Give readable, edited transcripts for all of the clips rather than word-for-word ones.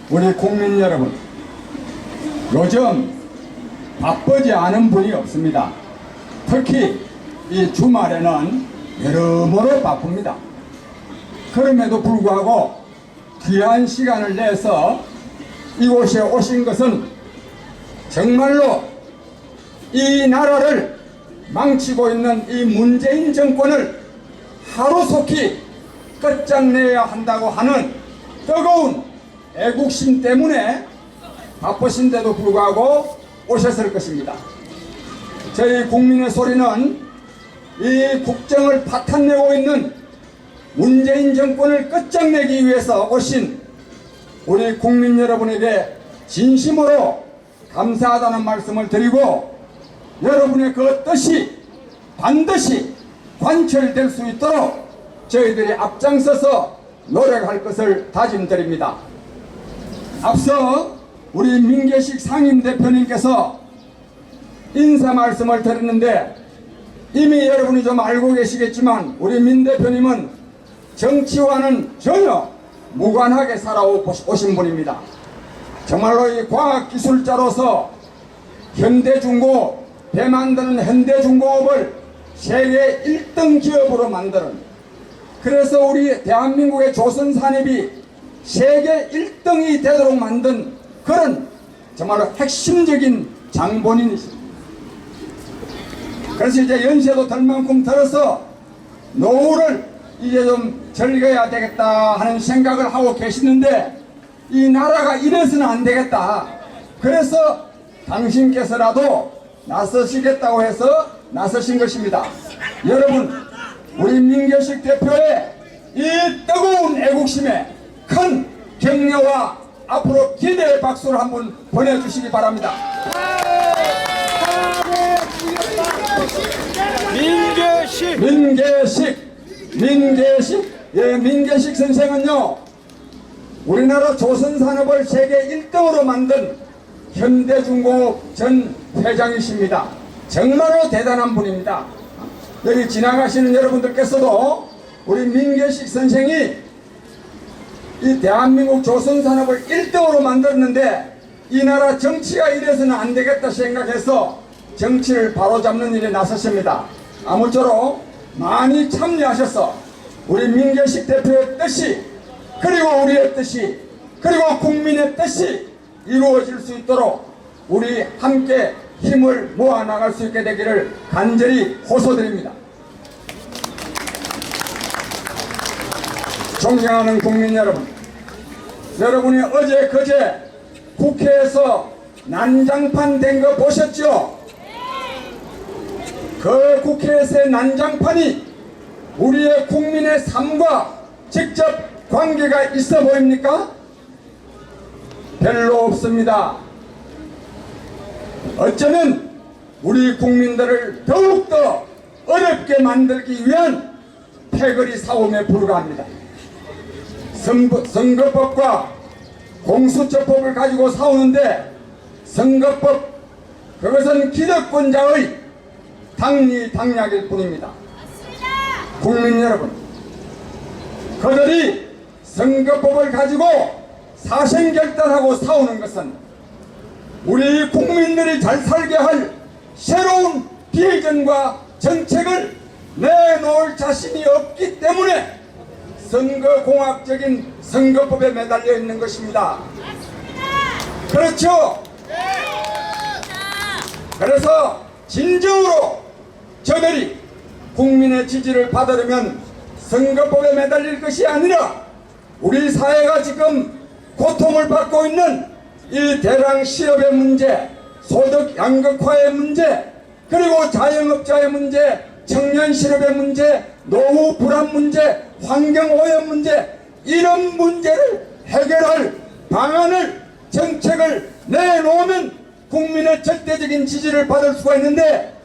우리 국민 여러분, 요즘 바쁘지 않은 분이 없습니다. 특히 이 주말에는 여러모로 바쁩니다. 그럼에도 불구하고 귀한 시간을 내서 이곳에 오신 것은 정말로 이 나라를 망치고 있는 이 문재인 정권을 하루속히 끝장내야 한다고 하는 뜨거운 애국심 때문에 바쁘신데도 불구하고 오셨을 것입니다. 저희 국민의 소리는 이 국정을 파탄내고 있는 문재인 정권을 끝장내기 위해서 오신 우리 국민 여러분에게 진심으로 감사하다는 말씀을 드리고, 여러분의 그 뜻이 반드시 관철될 수 있도록 저희들이 앞장서서 노력할 것을 다짐드립니다. 앞서 우리 민계식 상임대표님께서 인사 말씀을 드렸는데, 이미 여러분이 좀 알고 계시겠지만 우리 민 대표님은 정치와는 전혀 무관하게 살아오신 분입니다. 정말로 이 과학기술자로서 현대중공업, 배 만드는 현대중공업을 세계 1등 기업으로 만드는, 그래서 우리 대한민국의 조선산업이 세계 1등이 되도록 만든 그런 정말로 핵심적인 장본인이십니다. 그래서 이제 연세도 들 만큼 들어서 노후를 이제 좀 즐겨야 되겠다 하는 생각을 하고 계시는데, 이 나라가 이래서는 안 되겠다. 그래서 당신께서라도 나서시겠다고 해서 나서신 것입니다. 여러분, 우리 민계식 대표의 이 뜨거운 애국심에 큰 격려와 앞으로 기대의 박수를 한번 보내주시기 바랍니다. 민계식 선생은요, 우리나라 조선산업을 세계 1등으로 만든 현대중공업 전 회장이십니다. 정말로 대단한 분입니다. 여기 지나가시는 여러분들께서도 우리 민계식 선생이 이 대한민국 조선산업을 1등으로 만들었는데, 이 나라 정치가 이래서는 안 되겠다 생각해서 정치를 바로잡는 일에 나섰습니다. 아무쪼록 많이 참여하셔서 우리 민계식 대표의 뜻이, 그리고 우리의 뜻이, 그리고 국민의 뜻이 이루어질 수 있도록 우리 함께 힘을 모아 나갈 수 있게 되기를 간절히 호소드립니다. 존경하는 국민 여러분, 여러분이 어제 그제 국회에서 난장판 된 거 보셨죠? 그 국회에서의 난장판이 우리의 국민의 삶과 직접 관계가 있어 보입니까? 별로 없습니다. 어쩌면 우리 국민들을 더욱더 어렵게 만들기 위한 패거리 싸움에 불과합니다. 선거법과 공수처법을 가지고 싸우는데, 선거법, 그것은 기득권자의 당리당략일 뿐입니다. 국민 여러분, 그들이 선거법을 가지고 사생결단하고 싸우는 것은 우리 국민들이 잘 살게 할 새로운 비전과 정책을 내놓을 자신이 없기 때문에 선거공학적인 선거법에 매달려 있는 것입니다. 그렇죠? 그래서 진정으로 저들이 국민의 지지를 받으려면 선거법에 매달릴 것이 아니라, 우리 사회가 지금 고통을 받고 있는 이 대량 실업의 문제, 소득 양극화의 문제, 그리고 자영업자의 문제, 청년 실업의 문제, 노후 불안 문제, 환경 오염 문제, 이런 문제를 해결할 방안을, 정책을 내놓으면 국민의 절대적인 지지를 받을 수가 있는데,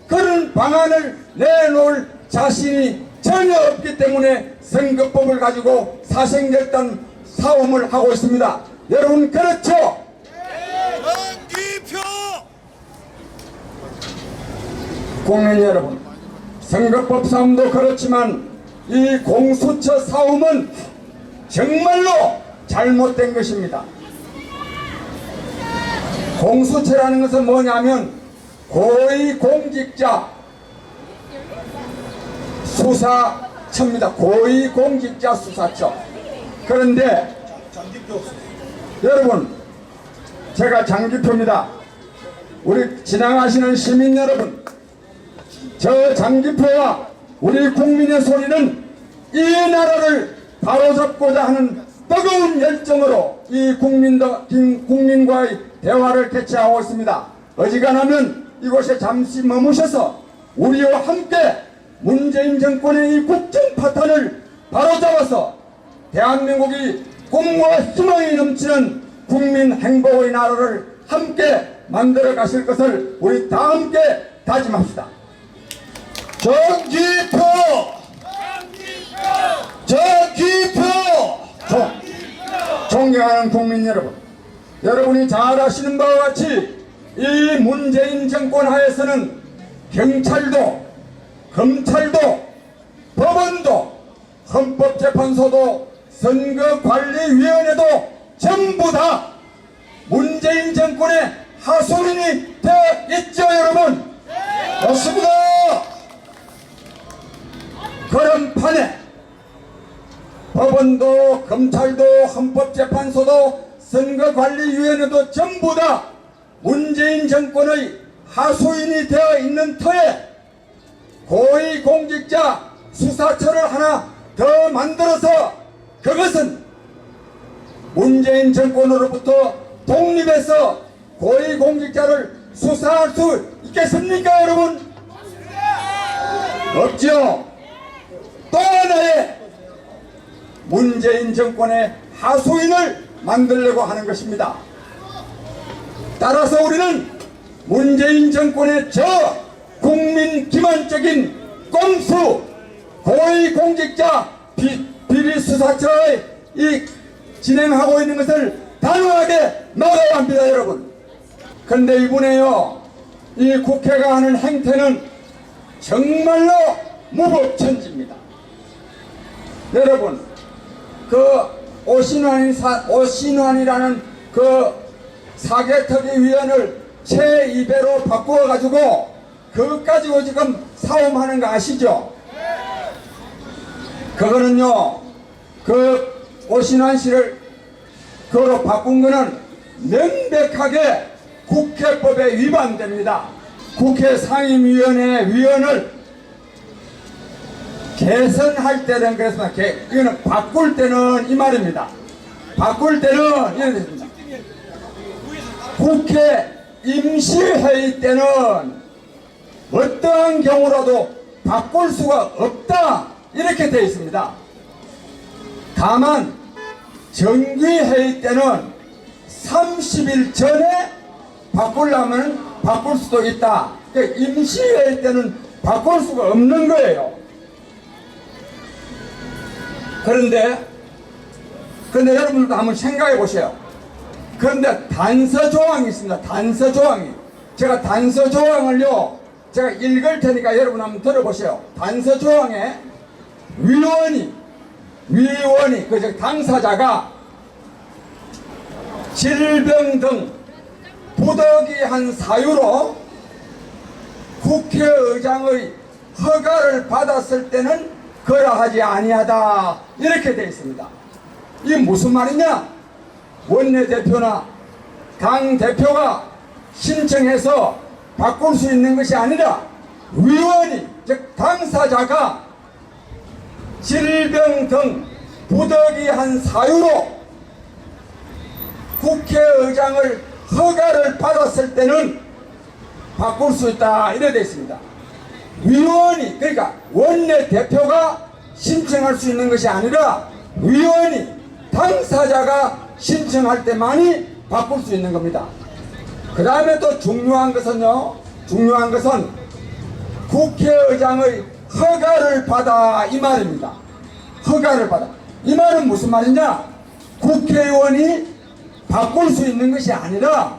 그런 방안을 내놓을 자신이 전혀 없기 때문에 선거법을 가지고 사생결단 싸움을 하고 있습니다. 여러분, 그렇죠? 국민 여러분, 선거법 싸움도 그렇지만 이 공수처 싸움은 정말로 잘못된 것입니다. 공수처라는 것은 뭐냐면 고위공직자 수사처입니다. 고위공직자 수사처. 그런데 여러분, 제가 장기표입니다. 우리 지나가시는 시민 여러분, 저 장기표와 우리 국민의 소리는 이 나라를 바로잡고자 하는 뜨거운 열정으로 이 국민과의 대화를 개최하고 있습니다. 어지간하면 이곳에 잠시 머무셔서 우리와 함께 문재인 정권의 이 국정 파탄을 바로잡아서 대한민국이 꿈과 희망이 넘치는 국민 행복의 나라를 함께 만들어 가실 것을 우리 다 함께 다짐합시다. 정기표! 정기표! 존경하는 국민 여러분, 여러분이 잘 아시는 바와 같이 이 문재인 정권 하에서는 경찰도, 검찰도, 법원도, 헌법재판소도, 선거관리위원회도 전부 다 문재인 정권의 하수인이 되어 있죠, 여러분. 맞습니다. 그런 판에 법원도, 검찰도, 헌법재판소도, 선거관리위원회도 전부 다 문재인 정권의 하수인이 되어 있는 터에 고위공직자 수사처를 하나 더 만들어서 그것은 문재인 정권으로부터 독립해서 고위공직자를 수사할 수 있겠습니까, 여러분? 없죠. 또 하나의 문재인 정권의 하수인을 만들려고 하는 것입니다. 따라서 우리는 문재인 정권의 저 국민 기만적인 꼼수 고위공직자 비리수사처의 이 진행하고 있는 것을 단호하게 막아야 합니다, 여러분. 그런데 이번에요, 이 국회가 하는 행태는 정말로 무법천지입니다. 여러분, 그 오신환이라는 그 사개특위 위원을 제2배로 바꾸어가지고 그것 가지고 지금 싸움하는 거 아시죠? 그거는요, 그 오신환 씨를 그거로 바꾼 거는 명백하게 국회법에 위반됩니다. 국회 상임위원회 위원을 개선할 때는 그렇습니다. 이거는 바꿀 때는 이 말입니다. 바꿀 때는 이런 뜻입니다. 국회 임시회의 때는 어떠한 경우라도 바꿀 수가 없다, 이렇게 되어 있습니다. 다만 정기회의 때는 30일 전에 바꾸려면 바꿀 수도 있다. 그러니까 임시회의 때는 바꿀 수가 없는 거예요. 그런데 여러분들도 한번 생각해 보세요. 그런데 단서 조항이 있습니다. 단서 조항이. 제가 단서 조항을요, 제가 읽을 테니까 여러분 한번 들어보세요. 단서 조항에 위원이 그 당사자가 질병 등 부득이한 사유로 국회의장의 허가를 받았을 때는 거라하지 아니하다, 이렇게 되어 있습니다. 이게 무슨 말이냐? 원내대표나 당대표가 신청해서 바꿀 수 있는 것이 아니라 위원이, 즉 당사자가 질병 등 부득이한 사유로 국회의장을 허가를 받았을 때는 바꿀 수 있다, 이래 되어 있습니다. 위원이, 그러니까 원내대표가 신청할 수 있는 것이 아니라 위원이, 당사자가 신청할 때만이 바꿀 수 있는 겁니다. 그 다음에 또 중요한 것은 국회의장의 허가를 받아, 이 말입니다. 허가를 받아. 이 말은 무슨 말이냐? 국회의원이 바꿀 수 있는 것이 아니라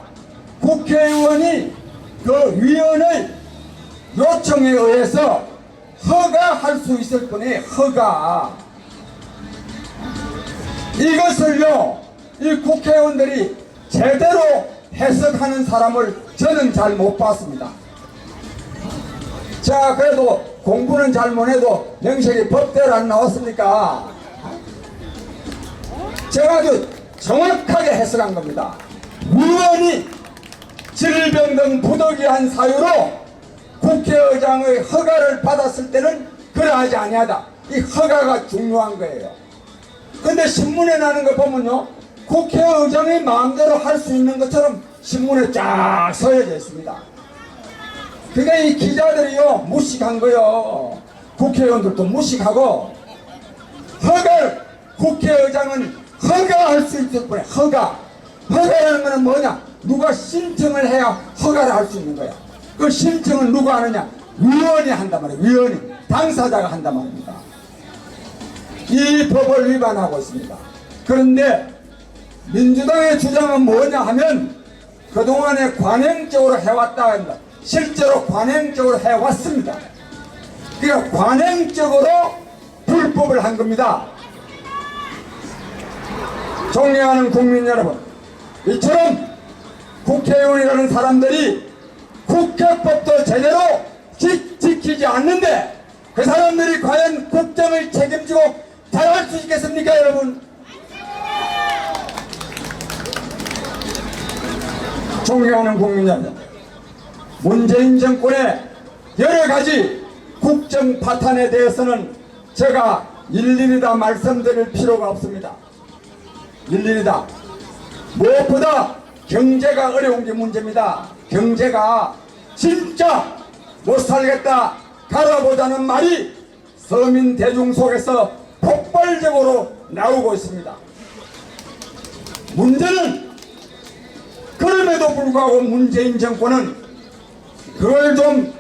국회의원이 그 위원의 요청에 의해서 허가할 수 있을 뿐이 허가. 이것을요, 이 국회의원들이 제대로 해석하는 사람을 저는 잘 못 봤습니다. 자, 그래도 공부는 잘 못해도 명색이 법대로 안 나왔습니까? 제가 아주 정확하게 해석한 겁니다. 의원이 질병 등 부득이한 사유로 국회의장의 허가를 받았을 때는 그러하지 아니하다. 이 허가가 중요한 거예요. 근데 신문에 나는 거 보면요, 국회의장이 마음대로 할 수 있는 것처럼 신문에 쫙 써져 있습니다. 그게 이 기자들이요 무식한 거요. 국회의원들도 무식하고, 국회의장은 허가할 수 있을 뿐이야. 허가라는 거는 뭐냐? 누가 신청을 해야 허가를 할 수 있는 거야. 그 신청은 누가 하느냐? 위원이 한단 말이에요. 위원이, 당사자가 한단 말입니다. 이 법을 위반하고 있습니다. 그런데 민주당의 주장은 뭐냐 하면 그동안에 관행적으로 해왔다 합니다. 실제로 관행적으로 해왔습니다. 그러니까 관행적으로 불법을 한 겁니다. 존경하는 국민 여러분, 이처럼 국회의원이라는 사람들이 국회법도 제대로 지키지 않는데 그 사람들이 과연 국정을 책임지고 잘할 수 있겠습니까, 여러분? 존경하는 국민 여러분, 문재인 정권의 여러 가지 국정 파탄에 대해서는 제가 일일이 다 말씀드릴 필요가 없습니다. 일일이 다. 무엇보다 경제가 어려운 게 문제입니다. 경제가 진짜 못 살겠다 갈아보자는 말이 서민 대중 속에서 폭발적으로 나오고 있습니다. 문제는 그럼에도 불구하고 문재인 정권은 그걸 좀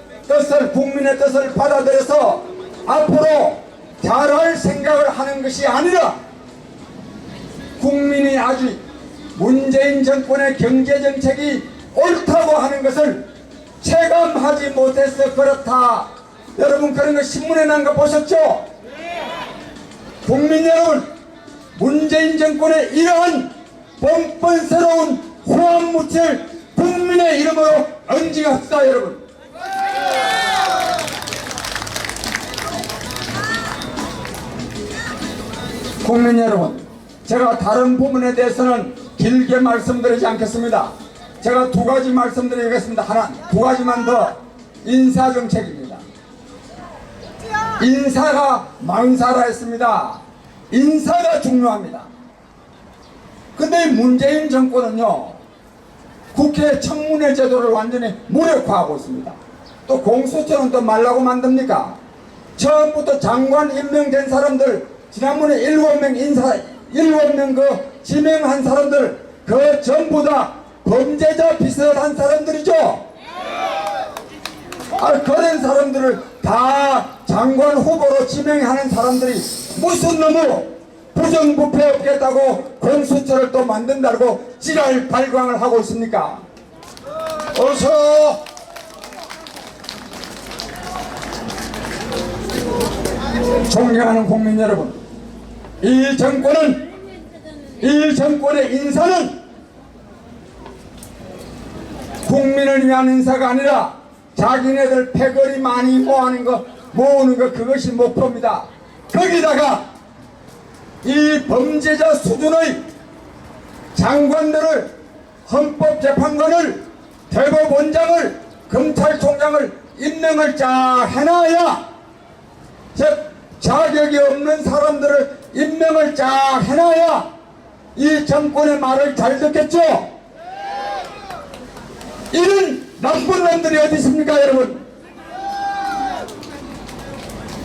국민의 뜻을 받아들여서 앞으로 잘할 생각을 하는 것이 아니라 국민이 아주 문재인 정권의 경제정책이 옳다고 하는 것을 체감하지 못해서 그렇다. 여러분, 그런 거 신문에 난 거 보셨죠? 국민 여러분, 문재인 정권의 이러한 뻔뻔스러운 호암무치를 국민의 이름으로 응징합시다, 여러분. 국민 여러분, 제가 다른 부분에 대해서는 길게 말씀드리지 않겠습니다. 제가 두 가지 말씀드리겠습니다. 두 가지만 더. 인사정책입니다. 인사가 망사라 했습니다. 인사가 중요합니다. 근데 문재인 정권은요, 국회 청문회 제도를 완전히 무력화하고 있습니다. 또 공수처는 또 말라고 만듭니까? 처음부터 장관 임명된 사람들, 지난번에 7명 그 지명한 사람들, 그 전부 다 범죄자 비슷한 사람들이죠? 그런 사람들을 다 장관 후보로 지명하는 사람들이 무슨 놈으로 부정부패 없겠다고 공수처를 또 만든다고 지랄 발광을 하고 있습니까? 어서 존경하는 국민 여러분, 이 정권의 인사는 국민을 위한 인사가 아니라 자기네들 패거리 많이 모으는 거 그것이 목표입니다. 거기다가 이 범죄자 수준의 장관들을, 헌법재판관을, 대법원장을, 검찰총장을 임명을 쫙 해놔야, 즉 자격이 없는 사람들을 임명을 쫙 해놔야 이 정권의 말을 잘 듣겠죠? 이런 나쁜 놈들이 어디 있습니까, 여러분?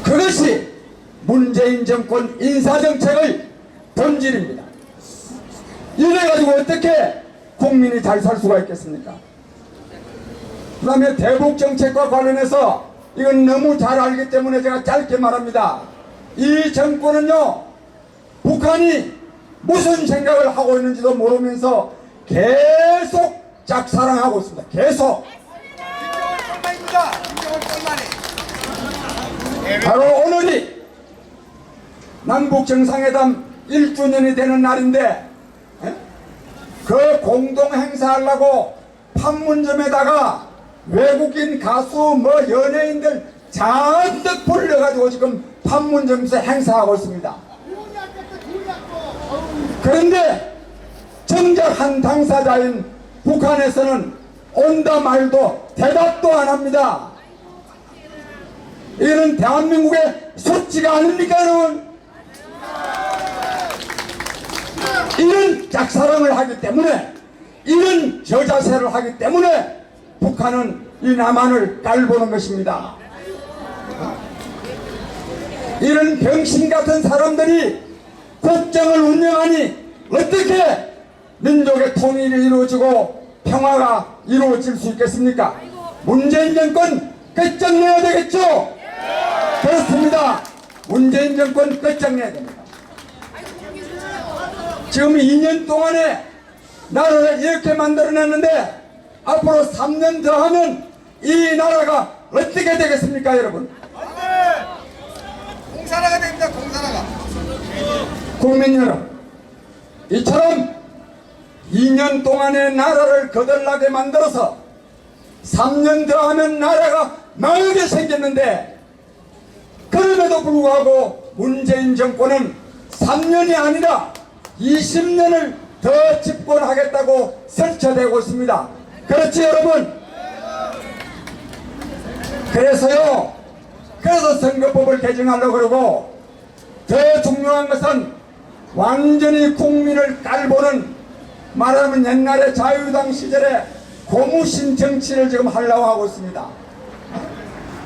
그것이 문재인 정권 인사정책의 본질입니다. 이래가지고 어떻게 국민이 잘 살 수가 있겠습니까? 그 다음에 대북정책과 관련해서 이건 너무 잘 알기 때문에 제가 짧게 말합니다. 이 정권은요, 북한이 무슨 생각을 하고 있는지도 모르면서 계속 짝사랑하고 있습니다. 계속. 바로 오늘이 남북정상회담 1주년이 되는 날인데, 그 그 공동 행사하려고 판문점에다가 외국인 가수 뭐 연예인들 잔뜩 불려가지고 지금 판문점에서 행사하고 있습니다. 그런데 정작 한 당사자인 북한에서는 온다 말도 대답도 안 합니다. 이거는 대한민국의 수치가 아닙니까 여러분? 이런 짝사랑을 하기 때문에, 이런 저자세를 하기 때문에 북한은 이 남한을 깔보는 것입니다. 이런 병신 같은 사람들이 국정을 운영하니 어떻게 민족의 통일이 이루어지고 평화가 이루어질 수 있겠습니까? 문재인 정권 끝장내야 되겠죠? 그렇습니다. 문재인 정권 끝장내야 됩니다. 지금 2년 동안에 나라를 이렇게 만들어냈는데 앞으로 3년 더 하면 이 나라가 어떻게 되겠습니까 여러분? 공사라가 됩니다. 공사라가. 국민 여러분, 이처럼 2년 동안의 나라를 거덜나게 만들어서 3년 더 하면 나라가 망하게 생겼는데, 그럼에도 불구하고 문재인 정권은 3년이 아니라 20년을 더 집권하겠다고 설쳐대고 있습니다. 그렇지 여러분? 그래서 선거법을 개정하려고 그러고, 더 중요한 것은 완전히 국민을 깔보는, 말하면 옛날에 자유당 시절에 고무신 정치를 지금 하려고 하고 있습니다.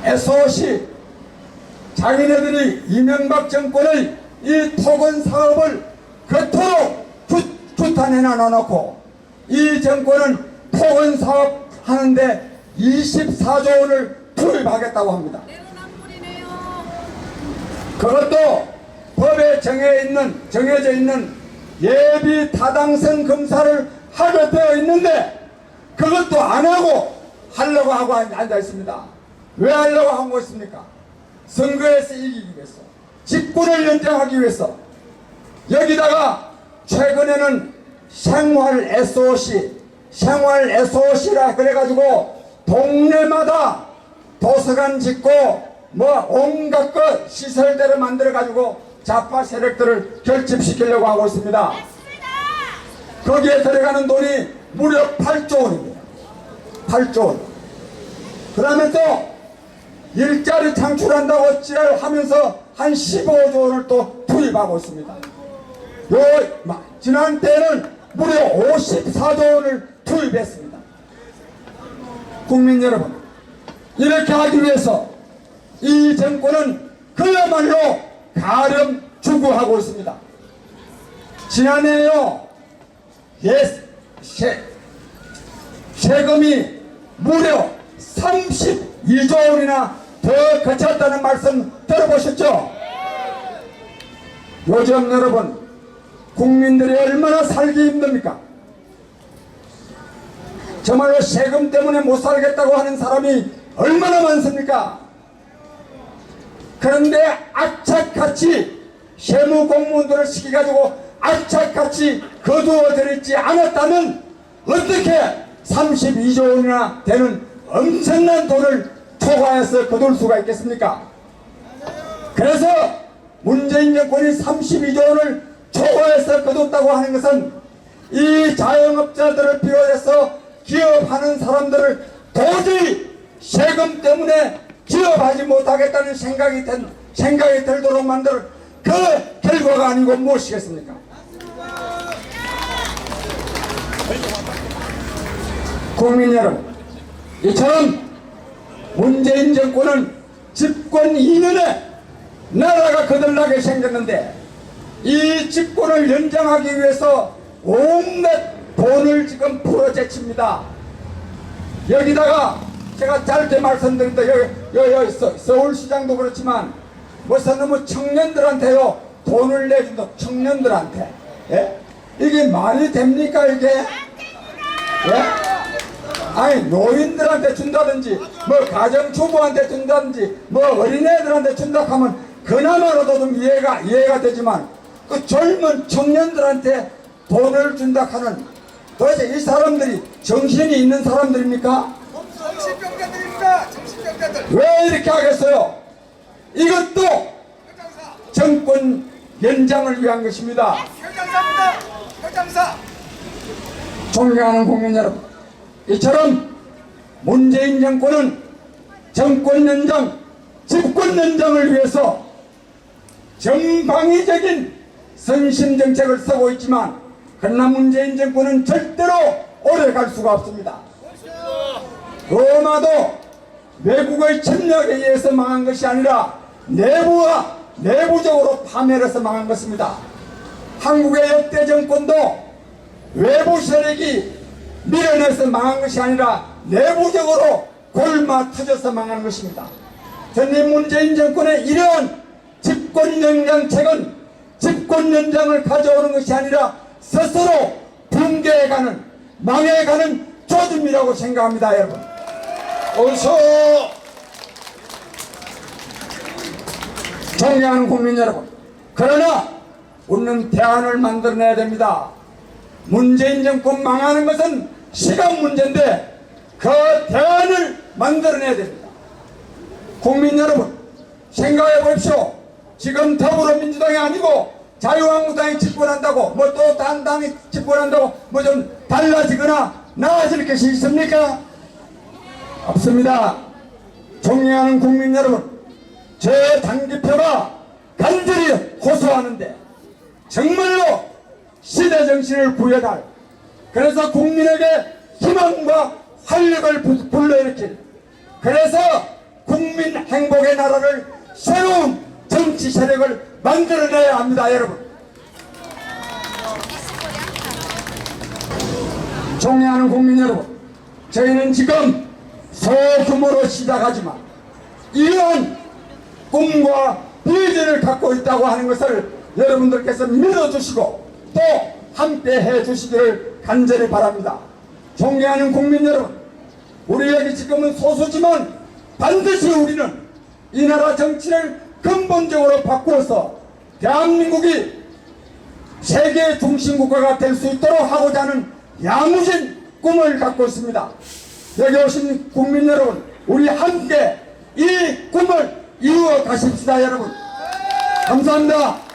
SOC 자기네들이 이명박 정권의 이 토건 사업을 그토록 규탄해 놔놓고, 이 정권은 토건 사업 하는데 24조 원을 투입하겠다고 합니다. 그것도 법에 정해져 있는 예비 타당성 검사를 하게 되어 있는데, 그것도 안 하고 하려고 하고 앉아 있습니다. 왜 하려고 하고 있습니까? 선거에서 이기기 위해서, 집권을 연장하기 위해서. 여기다가 최근에는 생활 SOC라 그래가지고 동네마다 도서관 짓고 뭐 온갖 것 시설들을 만들어가지고 좌파 세력들을 결집시키려고 하고 있습니다. 거기에 들어가는 돈이 무려 8조 원입니다. 8조 원. 그러면 또 일자리 창출한다고 지랄하면서 한 15조 원을 또 투입하고 있습니다. 지난 때는 무려 54조 원을 투입했습니다. 국민 여러분, 이렇게 하기 위해서 이 정권은 그야말로 가렴 추구하고 있습니다. 지난해에요, 세금이 무려 32조 원이나 더 거쳤다는 말씀 들어보셨죠? 요즘 여러분, 국민들이 얼마나 살기 힘듭니까? 정말로 세금 때문에 못 살겠다고 하는 사람이 얼마나 많습니까? 그런데 악착같이 세무공무원들을 시켜가지고 악착같이 거두어들이지 않았다면 어떻게 32조 원이나 되는 엄청난 돈을 초과해서 거둘 수가 있겠습니까? 그래서 문재인 정권이 32조 원을 초과해서 거뒀다고 하는 것은 이 자영업자들을 비롯해서 기업하는 사람들을 도저히 세금 때문에 기업하지 못하겠다는 생각이 들도록 만들 그 결과가 아니고 무엇이겠습니까? 국민 여러분, 이처럼 문재인 정권은 집권 2년에 나라가 거들나게 생겼는데, 이 집권을 연장하기 위해서 온갖 돈을 지금 풀어제칩니다. 여기다가 제가 짧게 말씀드린다. 여기 서울시장도 그렇지만 무슨 너무 청년들한테요 돈을 내준다. 청년들한테. 예? 이게 말이 됩니까 이게? 예? 아니 노인들한테 준다든지 뭐 가정주부한테 준다든지 뭐 어린애들한테 준다 하면 그나마라도 좀 이해가 되지만, 그 젊은 청년들한테 돈을 준다 하는 도대체 이 사람들이 정신이 있는 사람들입니까? 정신병자들입니다. 정신병자들. 왜 이렇게 하겠어요? 이것도 정권 연장을 위한 것입니다. 표장사입니다. 표장사. 존경하는 국민 여러분, 이처럼 문재인 정권은 정권 연장, 집권 연장을 위해서 전방위적인 선심 정책을 쓰고 있지만, 그러나 문재인 정권은 절대로 오래 갈 수가 없습니다. 그마도 외국의 침략에 의해서 망한 것이 아니라 내부적으로 파멸해서 망한 것입니다. 한국의 역대 정권도 외부 세력이 밀어내서 망한 것이 아니라 내부적으로 골마 터져서 망한 것입니다. 전임 문재인 정권의 이러한 집권연장책은 집권연장을 가져오는 것이 아니라 스스로 붕괴해가는, 망해가는 조짐이라고 생각합니다. 여러분, 어서 존경하는 국민 여러분, 그러나 우리는 대안을 만들어내야 됩니다. 문재인 정권 망하는 것은 시간 문제인데 그 대안을 만들어내야 됩니다. 국민 여러분, 생각해 보십시오. 지금 더불어민주당이 아니고 자유한국당이 집권한다고, 뭐 또 다른 당이 집권한다고 뭐 좀 달라지거나 나아질 것이 있습니까? 없습니다. 존경하는 국민 여러분, 제 당대표가 간절히 호소하는데 정말로 시대 정신을 구현할, 그래서 국민에게 희망과 활력을 불러일으킬, 그래서 국민 행복의 나라를 새로운 정치 세력을 만들어내야 합니다. 여러분, 존경하는 국민 여러분, 저희는 지금 소규모로 시작하지만 이러한 꿈과 비전을 갖고 있다고 하는 것을 여러분들께서 믿어주시고 또 함께 해주시기를 간절히 바랍니다. 존경하는 국민 여러분, 우리 여기 지금은 소수지만 반드시 우리는 이 나라 정치를 근본적으로 바꾸어서 대한민국이 세계 중심국가가 될 수 있도록 하고자 하는 야무진 꿈을 갖고 있습니다. 여기 오신 국민 여러분, 우리 함께 이 꿈을 이루어 가십시다. 여러분, 감사합니다.